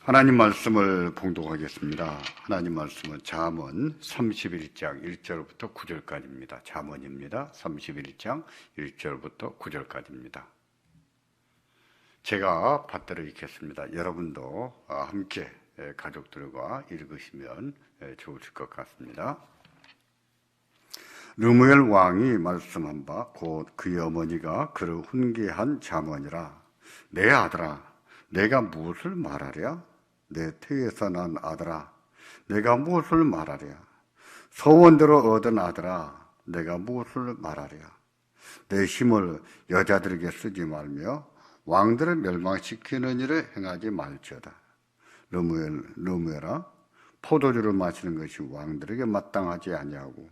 하나님 말씀을 봉독하겠습니다. 하나님 말씀은 잠언 31장 1절부터 9절까지입니다. 잠언입니다. 31장 1절부터 9절까지입니다. 제가 받들어 읽겠습니다. 여러분도 함께 가족들과 읽으시면 좋으실 것 같습니다. 르무엘 왕이 말씀한 바 곧 그의 어머니가 그를 훈계한 잠언이라. 내 아들아, 내가 무엇을 말하랴? 내 태에서 난 아들아, 내가 무엇을 말하랴? 소원대로 얻은 아들아, 내가 무엇을 말하랴? 내 힘을 여자들에게 쓰지 말며 왕들을 멸망시키는 일을 행하지 말지어다. 르무엘아, 포도주를 마시는 것이 왕들에게 마땅하지 아니하고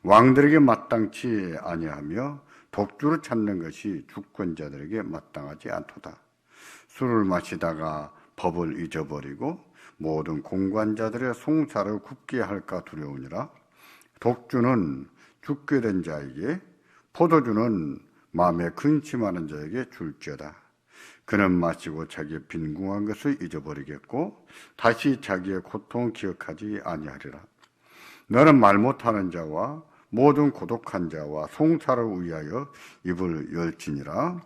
왕들에게 마땅치 아니하며 독주를 찾는 것이 주권자들에게 마땅하지 않도다. 술을 마시다가 법을 잊어버리고 모든 공관자들의 송사를 굽게 할까 두려우니라. 독주는 죽게 된 자에게, 포도주는 마음에 근심하는 자에게 줄지어다. 그는 마시고 자기의 빈궁한 것을 잊어버리겠고 다시 자기의 고통을 기억하지 아니하리라. 너는 말 못하는 자와 모든 고독한 자와 송사를 위하여 입을 열지니라.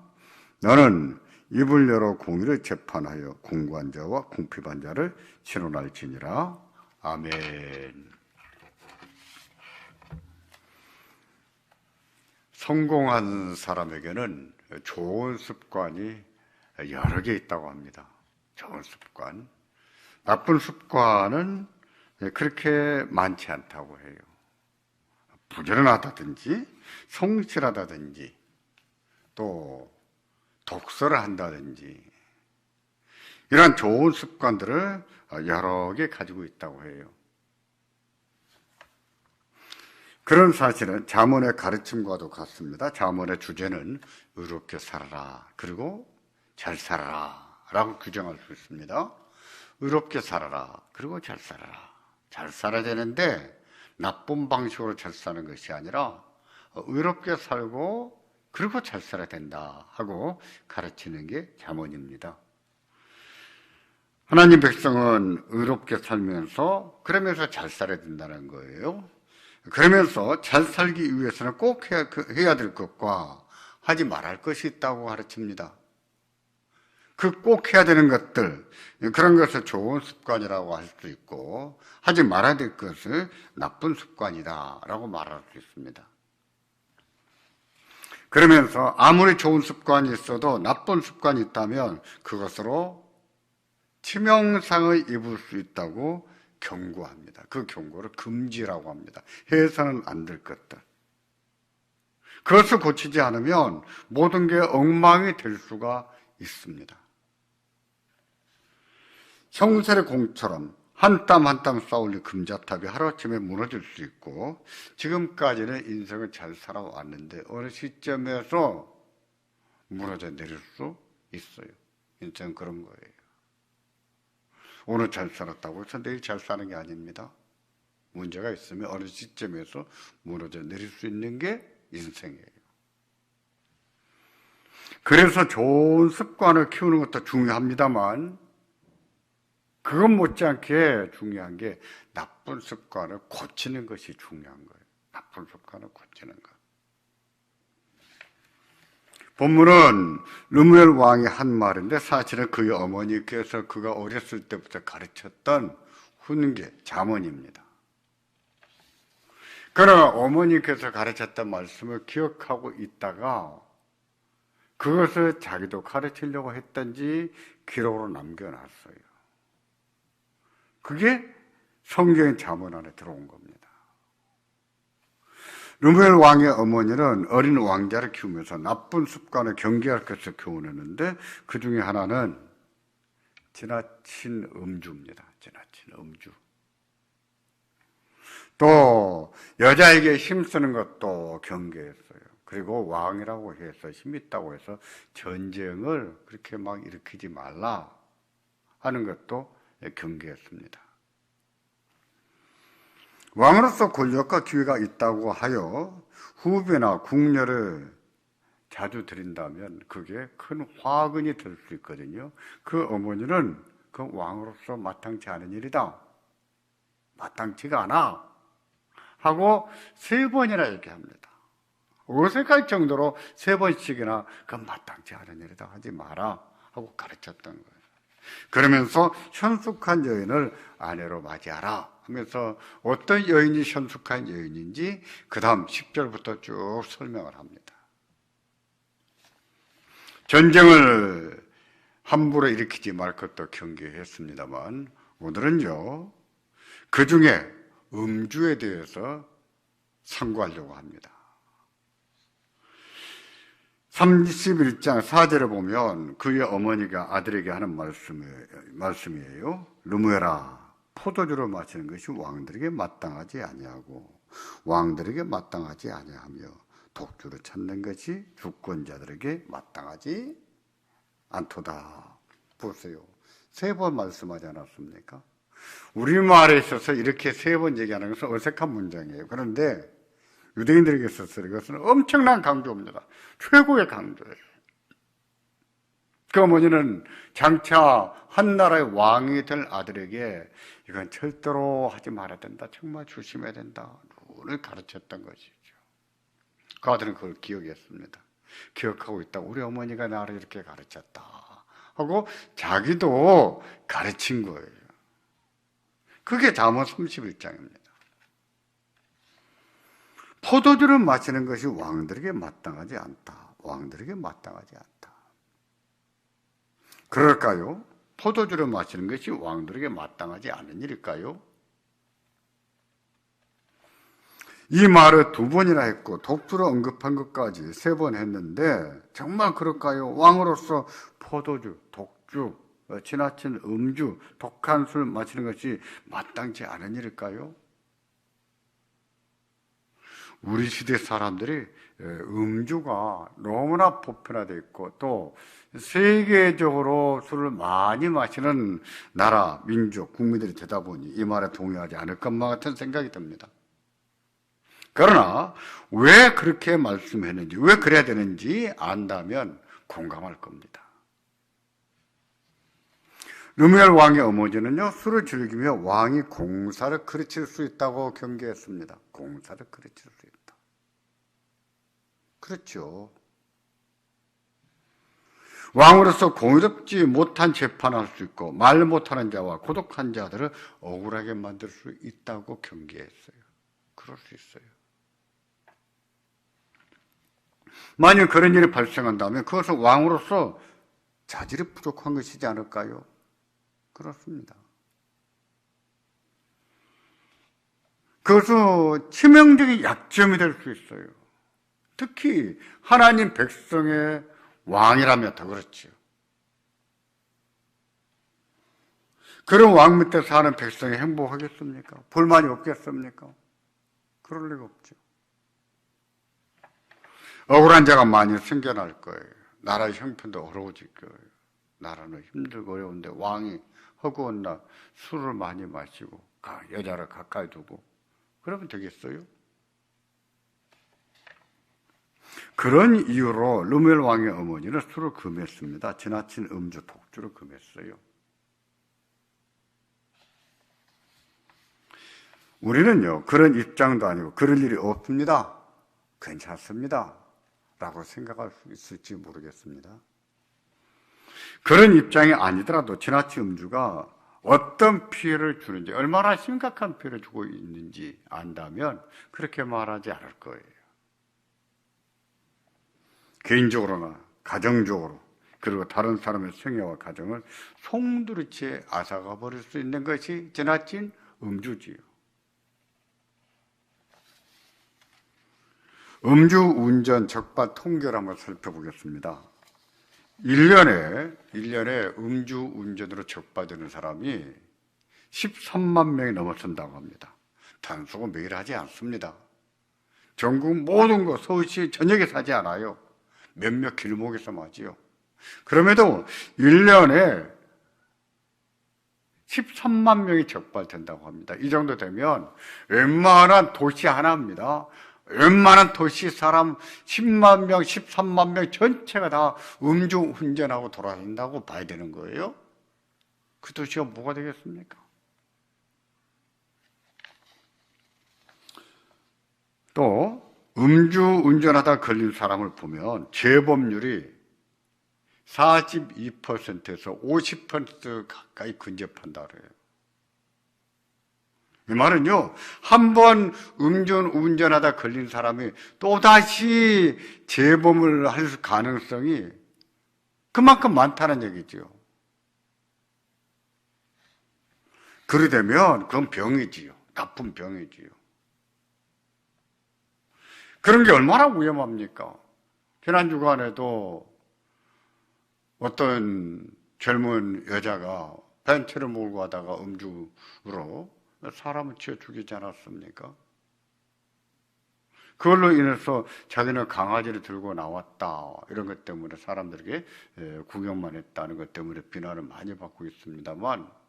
너는 입을 열어 공의를 재판하여 공관자와 궁핍한 자를 신원할지니라. 아멘. 성공한 사람에게는 좋은 습관이 여러 개 있다고 합니다. 좋은 습관. 나쁜 습관은 그렇게 많지 않다고 해요. 부지런하다든지 성실하다든지 또 독서를 한다든지 이런 좋은 습관들을 여러 개 가지고 있다고 해요. 그런 사실은 잠언의 가르침과도 같습니다. 잠언의 주제는 의롭게 살아라, 그리고 잘 살아라 라고 규정할 수 있습니다. 의롭게 살아라, 그리고 잘 살아라. 잘 살아야 되는데 나쁜 방식으로 잘 사는 것이 아니라 의롭게 살고 그리고 잘 살아야 된다 하고 가르치는 게 잠언입니다. 하나님 백성은 의롭게 살면서 그러면서 잘 살아야 된다는 거예요. 그러면서 잘 살기 위해서는 꼭 해야 될 것과 하지 말할 것이 있다고 가르칩니다. 그 꼭 해야 되는 것들, 그런 것을 좋은 습관이라고 할 수 있고 하지 말아야 될 것을 나쁜 습관이다라고 말할 수 있습니다. 그러면서 아무리 좋은 습관이 있어도 나쁜 습관이 있다면 그것으로 치명상을 입을 수 있다고 경고합니다. 그 경고를 금지라고 합니다. 해서는 안 될 것들. 그것을 고치지 않으면 모든 게 엉망이 될 수가 있습니다. 형sel의 공처럼 한 땀 한 땀 쌓아올린 금자탑이 하루아침에 무너질 수 있고 지금까지는 인생을 잘 살아왔는데 어느 시점에서 무너져 내릴 수 있어요. 인생은 그런 거예요. 오늘 잘 살았다고 해서 내일 잘 사는 게 아닙니다. 문제가 있으면 어느 시점에서 무너져 내릴 수 있는 게 인생이에요. 그래서 좋은 습관을 키우는 것도 중요합니다만 그것 못지않게 중요한 게 나쁜 습관을 고치는 것이 중요한 거예요. 나쁜 습관을 고치는 것. 본문은 르무엘 왕이 한 말인데 사실은 그의 어머니께서 그가 어렸을 때부터 가르쳤던 훈계, 잠언입니다. 그러나 어머니께서 가르쳤던 말씀을 기억하고 있다가 그것을 자기도 가르치려고 했던지 기록으로 남겨놨어요. 그게 성경의 잠언 안에 들어온 겁니다. 르무엘 왕의 어머니는 어린 왕자를 키우면서 나쁜 습관을 경계할 것을 교훈했는데 그 중에 하나는 지나친 음주입니다. 지나친 음주. 또 여자에게 힘쓰는 것도 경계했어요. 그리고 왕이라고 해서 힘 있다고 해서 전쟁을 그렇게 막 일으키지 말라 하는 것도 경계했습니다. 왕으로서 권력과 기회가 있다고 하여 후배나 궁녀를 자주 드린다면 그게 큰 화근이 될 수 있거든요. 그 어머니는 그 왕으로서 마땅치 않은 일이다. 마땅치가 않아. 하고 3번이나 얘기합니다. 어색할 정도로 3번씩이나 그건 마땅치 않은 일이다 하지 마라 하고 가르쳤던 거예요. 그러면서 현숙한 여인을 아내로 맞이하라 하면서 어떤 여인이 현숙한 여인인지 그 다음 10절부터 쭉 설명을 합니다. 전쟁을 함부로 일으키지 말 것도 경계했습니다만 오늘은요, 그 중에 음주에 대해서 상고하려고 합니다. 31장 4절에 보면 그의 어머니가 아들에게 하는 말씀이에요. 르무엘아, 포도주를 마시는 것이 왕들에게 마땅하지 아니하고 왕들에게 마땅하지 아니하며 독주를 찾는 것이 주권자들에게 마땅하지 않도다. 보세요. 3번 말씀하지 않았습니까? 우리말에 있어서 이렇게 3번 얘기하는 것은 어색한 문장이에요. 그런데 유대인들에게 있어서 이것은 엄청난 강조입니다. 최고의 강조예요. 그 어머니는 장차 한 나라의 왕이 될 아들에게 이건 절대로 하지 말아야 된다. 정말 조심해야 된다. 를 가르쳤던 것이죠. 그 아들은 그걸 기억했습니다. 기억하고 있다. 우리 어머니가 나를 이렇게 가르쳤다. 하고 자기도 가르친 거예요. 그게 잠언 31장입니다. 포도주를 마시는 것이 왕들에게 마땅하지 않다. 왕들에게 마땅하지 않다. 그럴까요? 포도주를 마시는 것이 왕들에게 마땅하지 않은 일일까요? 이 말을 2번이나 했고 독주를 언급한 것까지 3번 했는데 정말 그럴까요? 왕으로서 포도주, 독주, 지나친 음주, 독한 술 마시는 것이 마땅치 않은 일일까요? 우리 시대 사람들이 음주가 너무나 보편화되어 있고 또 세계적으로 술을 많이 마시는 나라, 민족, 국민들이 되다 보니 이 말에 동의하지 않을 것만 같은 생각이 듭니다. 그러나 왜 그렇게 말씀했는지, 왜 그래야 되는지 안다면 공감할 겁니다. 르무엘 왕의 어머니는요, 술을 즐기며 왕이 공사를 그르칠 수 있다고 경계했습니다. 공사를 그르칠 수 있다. 그렇죠. 왕으로서 공의롭지 못한 재판을 할 수 있고 말 못하는 자와 고독한 자들을 억울하게 만들 수 있다고 경계했어요. 그럴 수 있어요. 만약 그런 일이 발생한다면 그것은 왕으로서 자질이 부족한 것이지 않을까요? 그렇습니다. 그것은 치명적인 약점이 될 수 있어요. 특히 하나님 백성의 왕이라면 더 그렇지요. 그런 왕 밑에 사는 백성이 행복하겠습니까? 불만이 없겠습니까? 그럴 리가 없죠. 억울한 자가 많이 생겨날 거예요. 나라의 형편도 어려워질 거예요. 나라는 힘들고 어려운데 왕이 허구한 날 술을 많이 마시고 여자를 가까이 두고 그러면 되겠어요? 그런 이유로 르무엘 왕의 어머니는 술을 금했습니다. 지나친 음주, 독주를 금했어요. 우리는요, 그런 입장도 아니고 그럴 일이 없습니다. 괜찮습니다. 라고 생각할 수 있을지 모르겠습니다. 그런 입장이 아니더라도 지나친 음주가 어떤 피해를 주는지, 얼마나 심각한 피해를 주고 있는지 안다면 그렇게 말하지 않을 거예요. 개인적으로나 가정적으로 그리고 다른 사람의 생애와 가정을 송두리째 앗아가 버릴 수 있는 것이 지나친 음주지요. 음주운전 적발 통계를 한번 살펴보겠습니다. 1년에 음주운전으로 적발되는 사람이 13만 명이 넘어선다고 합니다. 단속은 매일 하지 않습니다. 전국 모든 곳, 서울시 전역에서 하지 않아요. 몇몇 길목에서만 하지요. 그럼에도 1년에 13만 명이 적발된다고 합니다. 이 정도 되면 웬만한 도시 하나입니다. 웬만한 도시 사람 10만 명, 13만 명 전체가 다 음주 운전하고 돌아다닌다고 봐야 되는 거예요. 그 도시가 뭐가 되겠습니까? 또 음주 운전하다 걸린 사람을 보면 재범률이 42%에서 50% 가까이 근접한다 그래요. 이 말은요, 한 번 운전하다 걸린 사람이 또다시 재범을 할 가능성이 그만큼 많다는 얘기죠. 그리 되면 그건 병이지요. 나쁜 병이지요. 그런 게 얼마나 위험합니까? 지난 주간에도 어떤 젊은 여자가 벤츠를 몰고 가다가 음주로 사람을 치어 죽이지 않았습니까? 그걸로 인해서 자기는 강아지를 들고 나왔다. 이런 것 때문에 사람들에게 구경만 했다는 것 때문에 비난을 많이 받고 있습니다만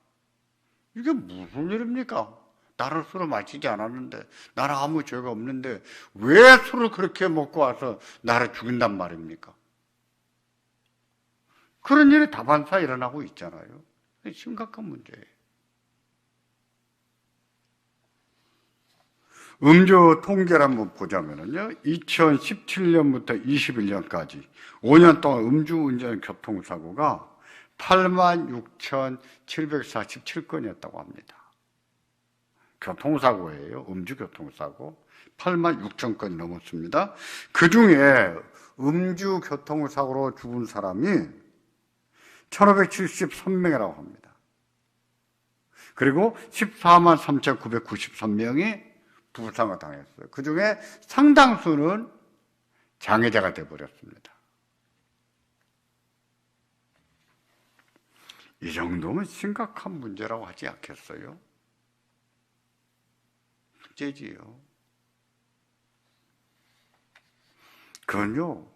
이게 무슨 일입니까? 나는 술을 마시지 않았는데, 나는 아무 죄가 없는데 왜 술을 그렇게 먹고 와서 나를 죽인단 말입니까? 그런 일이 다반사 일어나고 있잖아요. 심각한 문제예요. 음주 통계를 한번 보자면요. 2017년부터 21년까지 5년 동안 음주운전 교통사고가 86,747건이었다고 합니다. 교통사고예요. 음주교통사고 86,000건이 넘었습니다. 그 중에 음주교통사고로 죽은 사람이 1,573명이라고 합니다. 그리고 14만 3,993명이 부상을 당했어요. 그 중에 상당수는 장애자가 되어버렸습니다. 이 정도면 심각한 문제라고 하지 않겠어요? 문제지요. 그건요,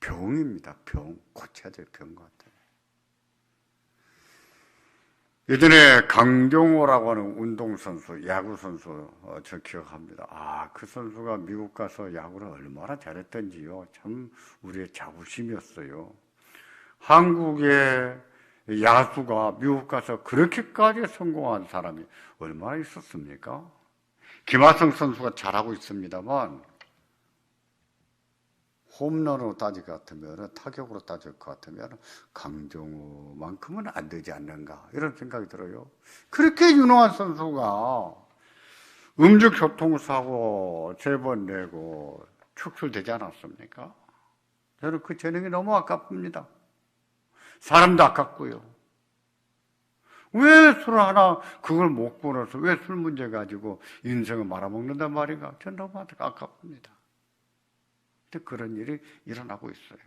병입니다. 병. 고쳐야 될 병 같아요. 예전에 강정호라고 하는 운동선수, 야구선수, 저 기억합니다. 그 선수가 미국 가서 야구를 얼마나 잘했던지요. 참 우리의 자부심이었어요. 한국의 야수가 미국 가서 그렇게까지 성공한 사람이 얼마나 있었습니까? 김하성 선수가 잘하고 있습니다만 홈런으로 따질 것 같으면, 타격으로 따질 것 같으면 강정호만큼은 안 되지 않는가 이런 생각이 들어요. 그렇게 유능한 선수가 음주교통사고 3번 내고 축출되지 않았습니까? 저는 그 재능이 너무 아깝습니다. 사람도 아깝고요. 왜 술 하나 그걸 못 끊어서 왜 술 문제 가지고 인생을 말아먹는단 말인가? 저는 너무 아깝습니다. 그런 일이 일어나고 있어요.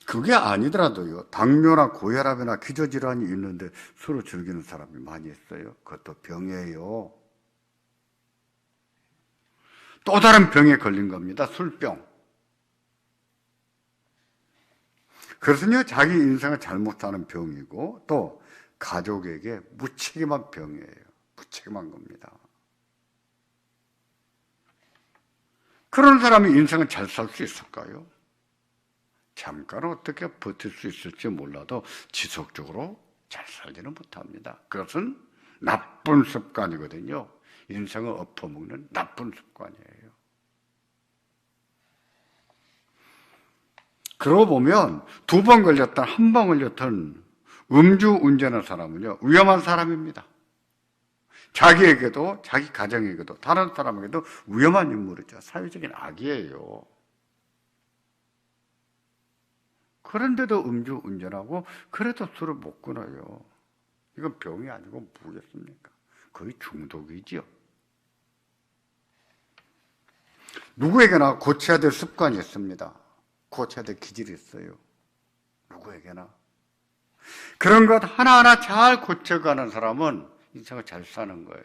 그게 아니더라도요, 당뇨나 고혈압이나 기저질환이 있는데 술을 즐기는 사람이 많이 있어요. 그것도 병이에요. 또 다른 병에 걸린 겁니다. 술병. 그것은요, 자기 인생을 잘못 사는 병이고 또 가족에게 무책임한 병이에요. 무책임한 겁니다. 그런 사람이 인생을 잘 살 수 있을까요? 잠깐 어떻게 버틸 수 있을지 몰라도 지속적으로 잘 살지는 못합니다. 그것은 나쁜 습관이거든요. 인생을 엎어먹는 나쁜 습관이에요. 그러고 보면 2번 걸렸던 1번 걸렸던 음주운전한 사람은요, 위험한 사람입니다. 자기에게도 자기 가정에게도 다른 사람에게도 위험한 인물이죠. 사회적인 악이에요. 그런데도 음주운전하고 그래도 술을 못 끊어요. 이건 병이 아니고 뭐겠습니까? 거의 중독이지요. 누구에게나 고쳐야 될 습관이 있습니다. 고쳐야 될 기질이 있어요. 누구에게나. 그런 것 하나하나 잘 고쳐가는 사람은 인생을 잘 사는 거예요.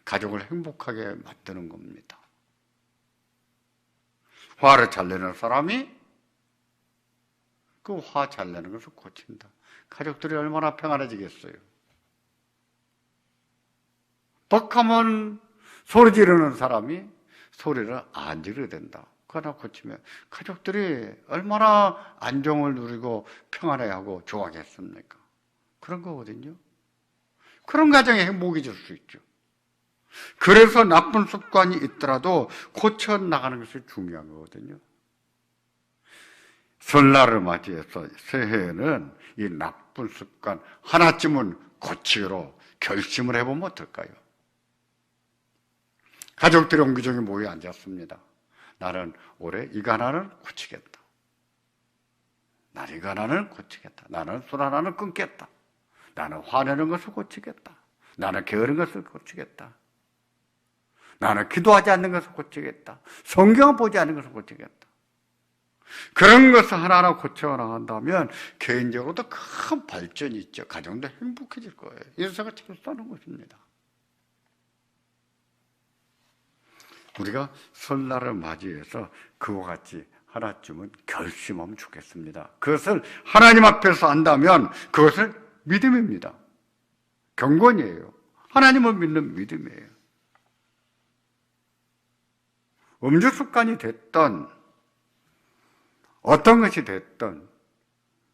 가족을 행복하게 만드는 겁니다. 화를 잘 내는 사람이 그 화 잘 내는 것을 고친다. 가족들이 얼마나 평안해지겠어요. 벅하면 소리 지르는 사람이 소리를 안 지르야 된다. 하나 고치면 가족들이 얼마나 안정을 누리고 평안해하고 좋아하겠습니까? 그런 거거든요. 그런 가정에 행복이 줄 수 있죠. 그래서 나쁜 습관이 있더라도 고쳐나가는 것이 중요한 거거든요. 설날을 맞이해서 새해에는 이 나쁜 습관 하나쯤은 고치기로 결심을 해보면 어떨까요? 가족들이 옹기종이 모여 앉았습니다. 나는 올해 이거 하나는 고치겠다. 나는 이거 하나는 고치겠다. 나는 술 하나는 끊겠다. 나는 화내는 것을 고치겠다. 나는 게으른 것을 고치겠다. 나는 기도하지 않는 것을 고치겠다. 성경을 보지 않는 것을 고치겠다. 그런 것을 하나하나 고쳐나간다면 개인적으로도 큰 발전이 있죠. 가정도 행복해질 거예요. 인생을 잘 사는 것입니다. 우리가 설날을 맞이해서 그와 같이 하나쯤은 결심하면 좋겠습니다. 그것을 하나님 앞에서 한다면 그것을 믿음입니다. 경건이에요. 하나님을 믿는 믿음이에요. 음주 습관이 됐던 어떤 것이 됐던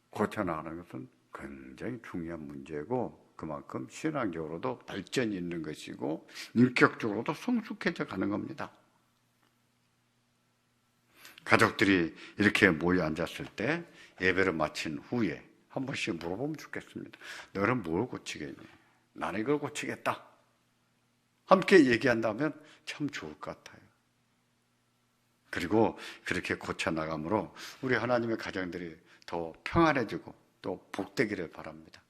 고쳐나가는 것은 굉장히 중요한 문제고 그만큼 신앙적으로도 발전이 있는 것이고 인격적으로도 성숙해져 가는 겁니다. 가족들이 이렇게 모여 앉았을 때 예배를 마친 후에 한 번씩 물어보면 좋겠습니다. 너는 뭘 고치겠니? 나는 이걸 고치겠다. 함께 얘기한다면 참 좋을 것 같아요. 그리고 그렇게 고쳐나감으로 우리 하나님의 가정들이 더 평안해지고 또 복되기를 바랍니다.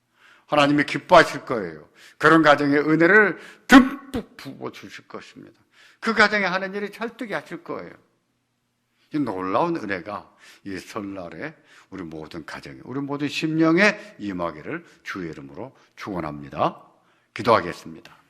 하나님이 기뻐하실 거예요. 그런 가정의 은혜를 듬뿍 부어주실 것입니다. 그 가정에 하는 일이 찰뜨게 하실 거예요. 이 놀라운 은혜가 이 설날에 우리 모든 가정에, 우리 모든 심령에 임하기를 주의 이름으로 축원합니다. 기도하겠습니다.